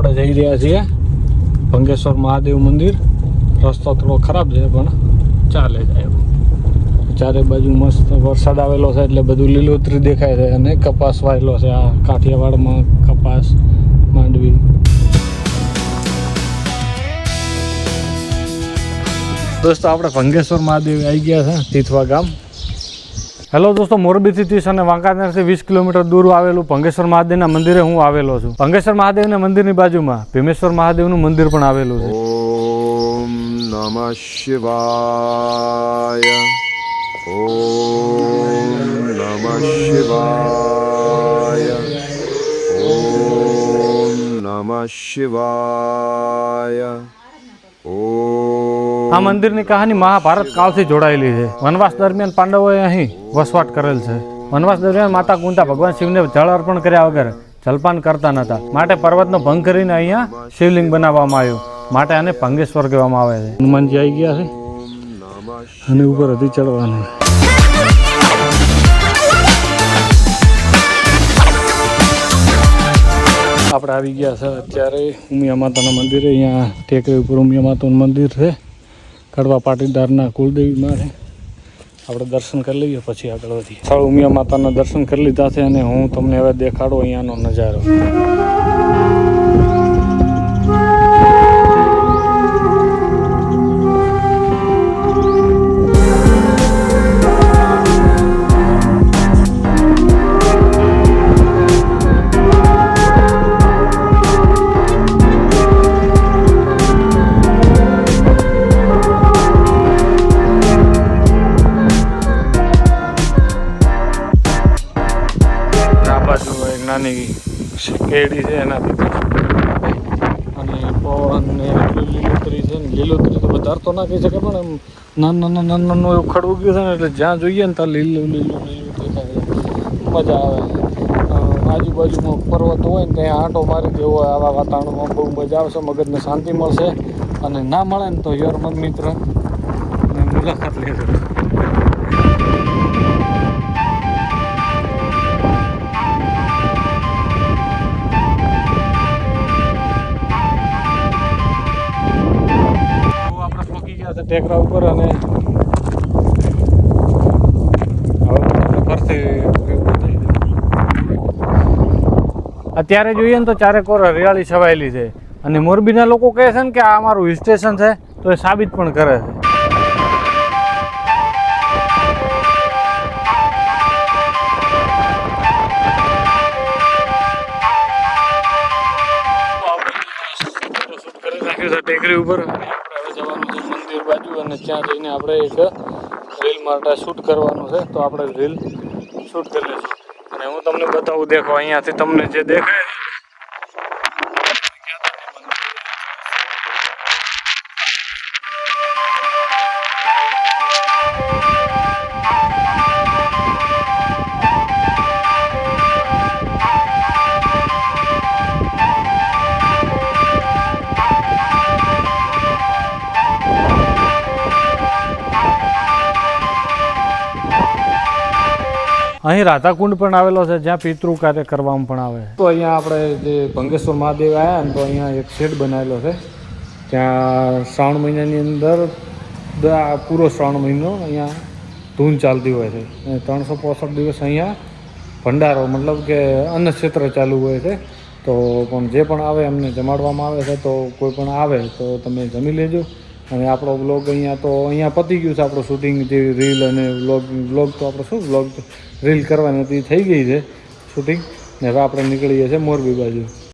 આપણે જઈ રહ્યા છીએ ભંગેશ્વર મહાદેવ મંદિર. રસ્તો થોડો ખરાબ છે પણ ચાલે જાય. ચારે બાજુ મસ્ત વરસાદ આવેલો છે એટલે બધું લીલોતરી દેખાય છે અને કપાસ વાયેલો છે. આ કાઠિયાવાડમાં કપાસ, માંડવી. દોસ્તો આપણે ભંગેશ્વર મહાદેવ આવી ગયા છે, તીથવા ગામ. હેલો દોસ્તો, મોરબીથી 30 અને વાંકાનેરથી 20 કિલોમીટર દૂર આવેલું ભંગેશ્વર મહાદેવના મંદિરે હું આવેલો છું. ભંગેશ્વર મહાદેવના મંદિરની બાજુમાં ભીમેશ્વર મહાદેવનું મંદિર પણ આવેલું છે. ઓમ નમઃ શિવાય. ઓમ નમઃ શિવાય. ઓમ નમઃ શિવાય. આ મંદિરની કહાની મહાભારત કાળથી જોડાયેલી છે. વનવાસ દરમિયાન પાંડવોએ અહીં વસવાટ કરેલ છે. વનવાસ દરમિયાન માતા કુંતા ભગવાન શિવને જળ અર્પણ કર્યા વગર જલપાન કરતા નહોતા, માટે પર્વતનો ભંગ કરીને અહીંયા શિવલિંગ બનાવવામાં આવ્યું, માટે આને ભંગેશ્વર કહેવામાં આવે છે. હનુમાનજી આવી ગયા છે અને ઉપર હજી ચડવાનું. આપણે આવી ગયા છે અત્યારે ઉમિયા માતાના મંદિરે. અહીંયા ટેકરી ઉપર ઉમિયા માતાનું મંદિર છે. કડવા પાટીદારના કુલદેવીમાં છે. આપણે દર્શન કરી લઈએ પછી આગળ વધીએ. સ્થળ ઉમિયા માતાના દર્શન કરી લીધા છે અને હું તમને હવે દેખાડું અહીંયાનો નજારો. નાની કેડી છે એનાથી અને પવન ને એટલું લીલોતરી છે ને. લીલોતરી તો વધારે તો ના કહી શકે પણ એમ નાનું એવું ખડું ગયું છે ને એટલે જ્યાં જોઈએ ને ત્યાં લીલું દેખાય. મજા આવે. આજુબાજુમાં પર્વત હોય ને ત્યાં આંટો મારી દેવો હોય. આવા વાતાવરણમાં બહુ મજા આવશે, મગજને શાંતિ મળશે. અને ના મળે ને તો યર મન મિત્ર મુલાકાત લેજો. ટેકરા ઉપર અને અત્યારે જોઈએ ને તો ચારે કોર હરિયાળી છવાયેલી છે. અને મોરબીના લોકો કહે છે ને કે આ અમારું હિલ સ્ટેશન છે, તો એ સાબિત પણ કરે છે. ટેકરી ઉપર જવાનું છે મંદિર બાજુ અને ત્યાં જઈને આપણે એક રીલ માટે શૂટ કરવાનું છે. તો આપણે રીલ શૂટ કરી લઈશું અને હું તમને બતાવું. દેખો અહીંયાથી તમને જે દેખાય અહીં રાધાકુંડ પણ આવેલો છે જ્યાં પિતૃ કાર્ય કરવામાં પણ આવે છે. તો અહીંયા આપણે જે ભંગેશ્વર મહાદેવ આવ્યા ને તો અહીંયા એક શેડ બનાવેલો છે. ત્યાં શ્રાવણ મહિનાની અંદર પૂરો શ્રાવણ મહિનો અહીંયા ધૂન ચાલતી હોય છે. 365 દિવસ અહીંયા ભંડારો મતલબ કે અન્ન ક્ષેત્ર ચાલુ હોય છે. તો પણ જે પણ આવે એમને જમાડવામાં આવે છે. તો કોઈ પણ આવે તો તમે જમી લેજો. અને આપણો બ્લોગ અહીંયા પતી ગયું છે. આપણું શૂટિંગ જે રીલ અને બ્લોગ તો આપણે શું બ્લોગ રીલ કરવાની હતી થઈ ગઈ છે શૂટિંગ. ને હવે આપણે નીકળીએ છીએ મોરબી બાજુ.